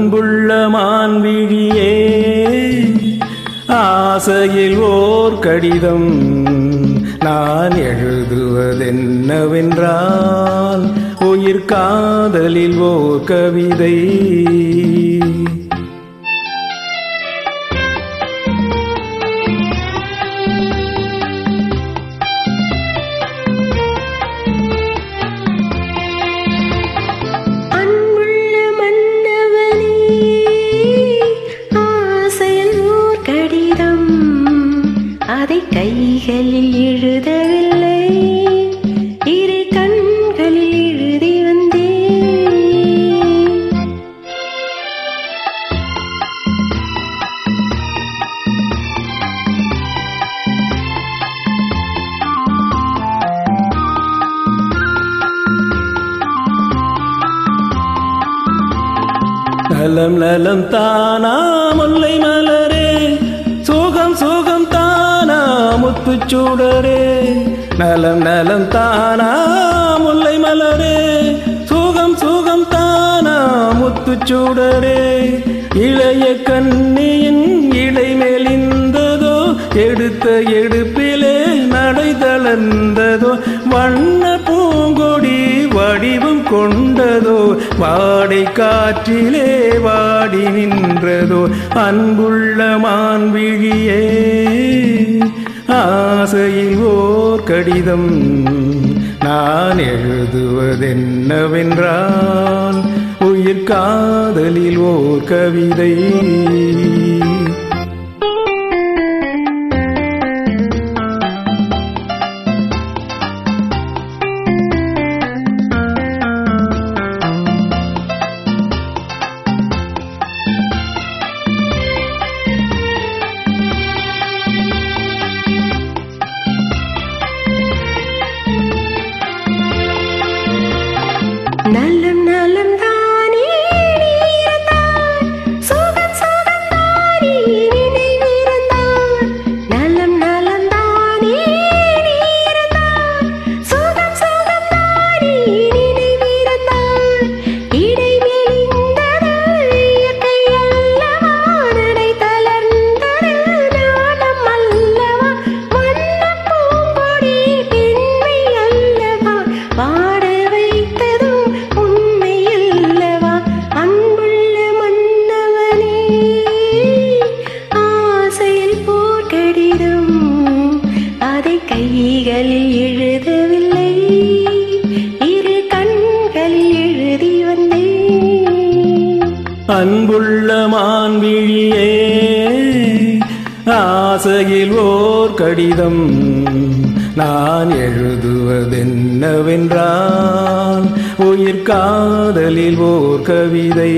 அன்புள்ள மான்விழியே, ஆசையில் ஓர் கடிதம் நான் எழுதுவதென்னவென்றால், உயிர் காதலில் ஓர் கவிதை. அதை கைகளில் எழுதவில்லை, இரு கண்களில் எழுதி வந்தேன். நலம் நலம் தானா முல்லை மலரே, சோகம் சோகம் தானா முத்துச்சூடரே. நலம் நலம் தானா முல்லை மலரே, சோகம் சோகம் தானா முத்துச்சூடரே. இளைய கண்ணியின் இடை மெலிந்ததோ, எடுத்த எடுப்பிலே நடை தளர்ந்ததோ. வண்ண பூங்கொடி வடிவம் கொண்டதோ, வாடை காற்றிலே வாடி நின்றதோ. அன்புள்ள மான்விழியே, ஆசையில் ஓர் கடிதம் நான் எழுதுவதென்னவென்றால், உயிர் காதலில் ஓர் கவிதை. நலம் நலம் தானே நீரந்தான், சோகம் சோகம் தானே நினைவிருந்தான். நலம் நலம் தானே நீரந்தான், சோகம் சோகம் தானே நினைவிருந்தான். இடை மெலிந்தது இயற்கை அல்லவா, நடை தளர்ந்தது நாணம் அல்லவா. வண்ண பூங்கொடி பெண்மை அல்லவா, வாட வைத்ததும் உண்மை அல்லவா. அன்புள்ள மன்னவனே, ஆசையில் போர் கடிதம் அதை கைகளில் எழுதவில்லை, இரு கண்களில் எழுதி வந்தேன். அன்புள்ள மான்விழியே, ஆசையில் ஓர் கடிதம் நான் எழுதுவதென்னவென்றால், உயிர் காதலில் ஓர் கவிதை.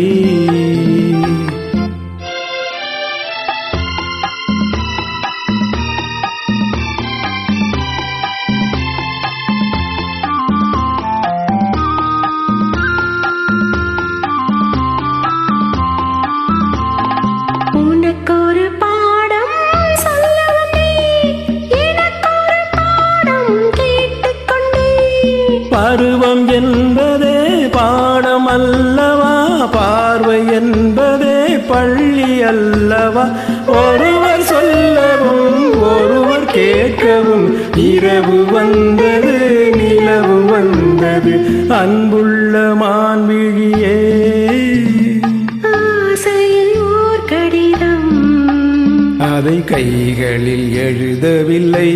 உனக்கொரு பாடம் சொல்ல வந்தேன், எனக்கொரு பாடம் கேட்டுக்கொண்டேன். பருவம் என்பதே பாடம் அல்லவா, பார்வை என்பதே பள்ளி அல்லவா. ஒருவர் சொல்லவும் ஒருவர் கேட்கவும், இரவு வந்தது நிலவு வந்தது. அன்புள்ள மான்விழியே, ஆசையில் ஓர் கடிதம் அதை கைகளில் எழுதவில்லை,